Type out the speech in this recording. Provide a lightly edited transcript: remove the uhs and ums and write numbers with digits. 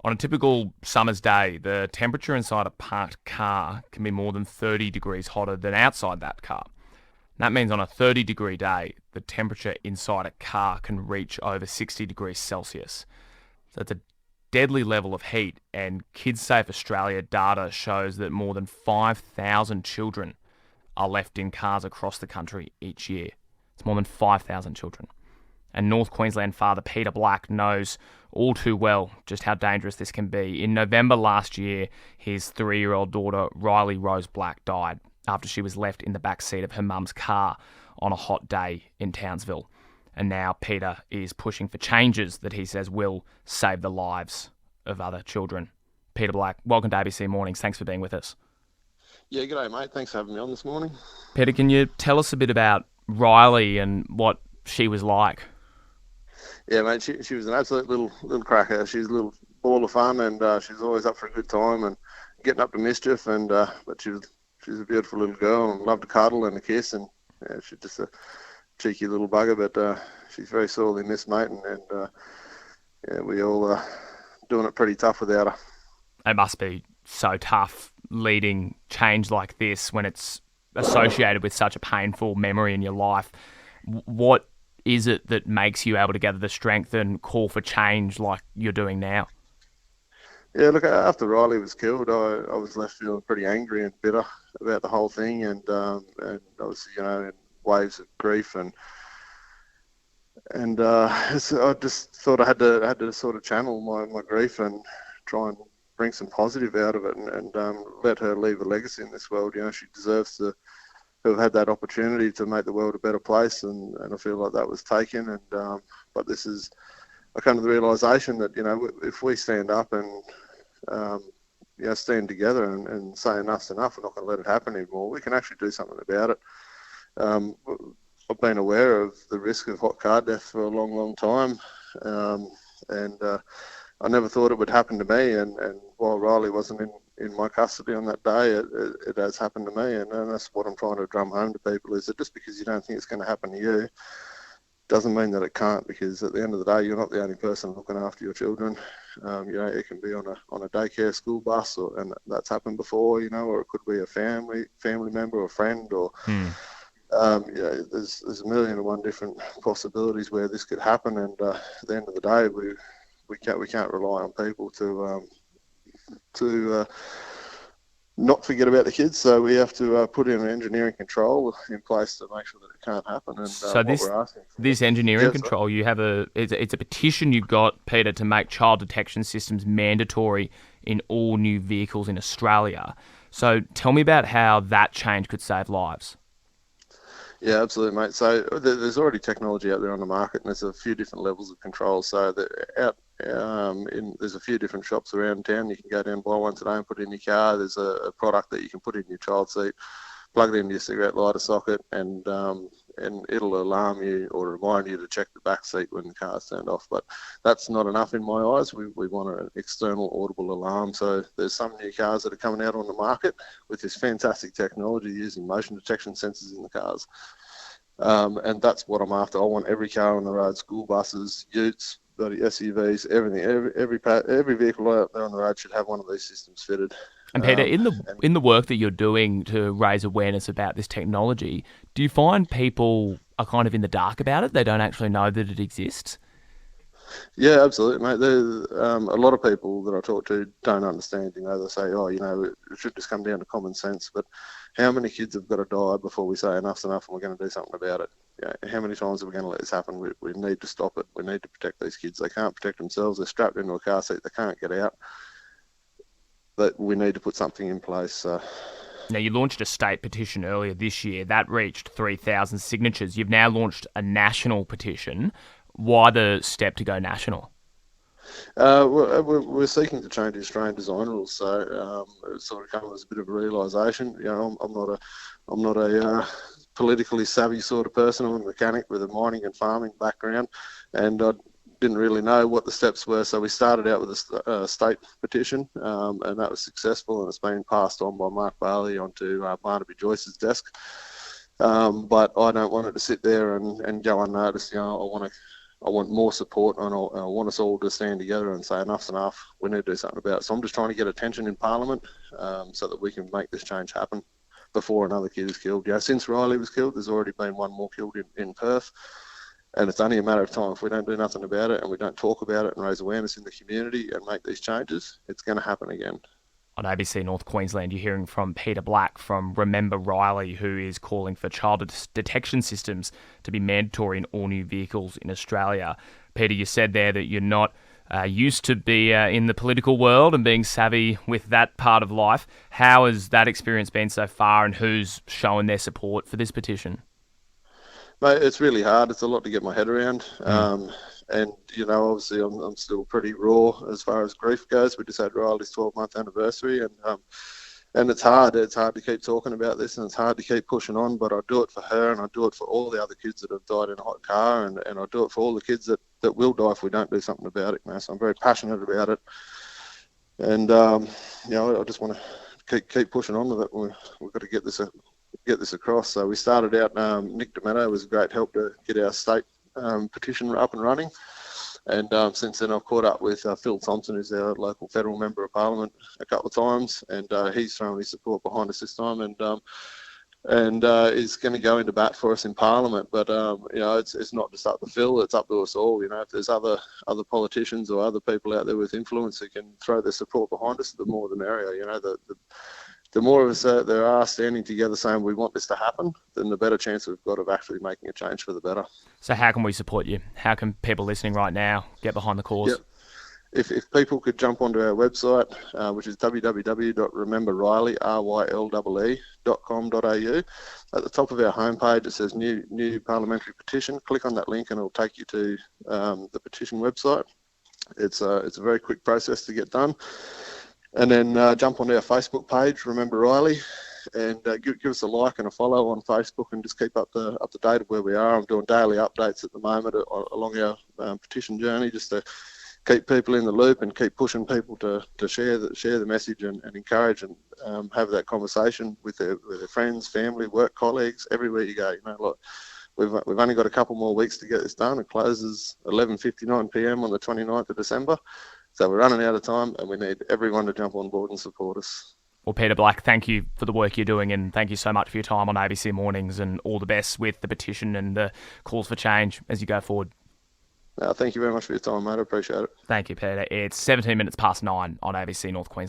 On a typical summer's day, the temperature inside a parked car can be more than 30 degrees hotter than outside that car. That means on a 30-degree day, the temperature inside a car can reach over 60 degrees Celsius. So it's a deadly level of heat, and KidSafe Australia data shows that more than 5,000 children are left in cars across the country each year. It's more than 5,000 children. And North Queensland father Peter Black knows all too well just how dangerous this can be. In November last year, his 3-year-old daughter, Rylee Rose Black, died after she was left in the back seat of her mum's car on a hot day in Townsville. And now Peter is pushing for changes that he says will save the lives of other children. Peter Black, welcome to ABC Mornings. Thanks for being with us. Yeah, g'day, mate. Thanks for having me on this morning. Peter, can you tell us a bit about Rylee and what she was like? Yeah, mate. She was an absolute little cracker. She's a little ball of fun, and she's always up for a good time and getting up to mischief. And but she's a beautiful little girl and loved to cuddle and a kiss. And yeah, she's just a cheeky little bugger, but she's very sorely missed, mate. And yeah, we all doing it pretty tough without her. It must be so tough leading change like this when it's associated with such a painful memory in your life. What is it that makes you able to gather the strength and call for change like you're doing now? Yeah, look, after Rylee was killed, I was left feeling pretty angry and bitter about the whole thing, and I was, in waves of grief, and so I just thought I had to sort of channel my grief and try and bring some positive out of it, and let her leave a legacy in this world. She deserves to have had that opportunity to make the world a better place, and I feel like that was taken. And but this is I come to the realisation that if we stand up and stand together and say enough's enough, we're not going to let it happen anymore. We can actually do something about it. I've been aware of the risk of hot car death for a long, long time, and I never thought it would happen to me. And while Rylee wasn't in my custody on that day, it has happened to me, and that's what I'm trying to drum home to people, is that just because you don't think it's going to happen to you doesn't mean that it can't, because at the end of the day, you're not the only person looking after your children. It can be on a daycare school bus, and that's happened before, or it could be a family member or friend, or there's a million and one different possibilities where this could happen. And at the end of the day, we can't rely on people to not forget about the kids. So we have to put in an engineering control in place to make sure that it can't happen. And so this engineering control, it's a petition you've got, Peter, to make child detection systems mandatory in all new vehicles in Australia. So tell me about how that change could save lives. Yeah, absolutely, mate. So there's already technology out there on the market, and there's a few different levels of control. So there's a few different shops around town. You can go down and buy one today and put it in your car. There's a product that you can put in your child seat, plug it into your cigarette lighter socket, and it'll alarm you or remind you to check the back seat when the car's turned off. But that's not enough in my eyes. We want an external audible alarm. So there's some new cars that are coming out on the market with this fantastic technology using motion detection sensors in the cars. And that's what I'm after. I want every car on the road, school buses, utes, bloody SUVs, everything, every vehicle out there on the road should have one of these systems fitted. And Peter, in the work that you're doing to raise awareness about this technology, do you find people are kind of in the dark about it? They don't actually know that it exists? Yeah, absolutely, mate. A lot of people that I talk to don't understand. They say, it should just come down to common sense. But how many kids have got to die before we say enough's enough and we're going to do something about it? How many times are we going to let this happen? We need to stop it. We need to protect these kids. They can't protect themselves. They're strapped into a car seat. They can't get out. But we need to put something in place. Now, you launched a state petition earlier this year. That reached 3,000 signatures. You've now launched a national petition. Why the step to go national? We're seeking to change the Australian design rules, so it sort of come as a bit of a realisation. I'm not a politically savvy sort of person. I'm a mechanic with a mining and farming background, and I didn't really know what the steps were. So we started out with a state petition, and that was successful, and it's been passed on by Mark Bailey onto Barnaby Joyce's desk. But I don't want it to sit there and go unnoticed. I want to I want more support, and I want us all to stand together and say enough's enough. We need to do something about it. So I'm just trying to get attention in Parliament so that we can make this change happen before another kid is killed. Since Rylee was killed, there's already been one more killed in Perth. And it's only a matter of time. If we don't do nothing about it and we don't talk about it and raise awareness in the community and make these changes, it's going to happen again. On ABC North Queensland, you're hearing from Peter Black from Remember Rylee, who is calling for child detection systems to be mandatory in all new vehicles in Australia. Peter, you said there that you're not used to be in the political world and being savvy with that part of life. How has that experience been so far, and who's shown their support for this petition? Mate, it's really hard. It's a lot to get my head around. And, obviously I'm still pretty raw as far as grief goes. We just had Riley's 12-month anniversary, and it's hard. It's hard to keep talking about this, and it's hard to keep pushing on, but I do it for her, and I do it for all the other kids that have died in a hot car, and I do it for all the kids that will die if we don't do something about it, man. So I'm very passionate about it. And, I just want to keep pushing on with it. We've got to get this across. So we started out, Nick D'Amato was a great help to get our state petition up and running. And since then I've caught up with Phil Thompson, who's our local federal member of parliament, a couple of times, and he's thrown his support behind us this time, and is going to go into bat for us in parliament. But it's not just up to Phil, it's up to us all. If there's other politicians or other people out there with influence who can throw their support behind us, the more the merrier. The more of us there are standing together saying we want this to happen, then the better chance we've got of actually making a change for the better. So how can we support you? How can people listening right now get behind the cause? Yep. If people could jump onto our website, which is www.rememberrylee.com.au. At the top of our homepage, it says new parliamentary petition. Click on that link and it'll take you to the petition website. It's a very quick process to get done. And then jump onto our Facebook page, Remember Rylee, and give us a like and a follow on Facebook, and just keep up to date of where we are. I'm doing daily updates at the moment along our petition journey, just to keep people in the loop and keep pushing people to share the message and encourage and have that conversation with their friends, family, work colleagues, everywhere you go. We've only got a couple more weeks to get this done. It closes 11:59 p.m. on the 29th of December. So we're running out of time, and we need everyone to jump on board and support us. Well, Peter Black, thank you for the work you're doing, and thank you so much for your time on ABC Mornings, and all the best with the petition and the calls for change as you go forward. Thank you very much for your time, mate. I appreciate it. Thank you, Peter. It's 17 minutes past 9 on ABC North Queensland.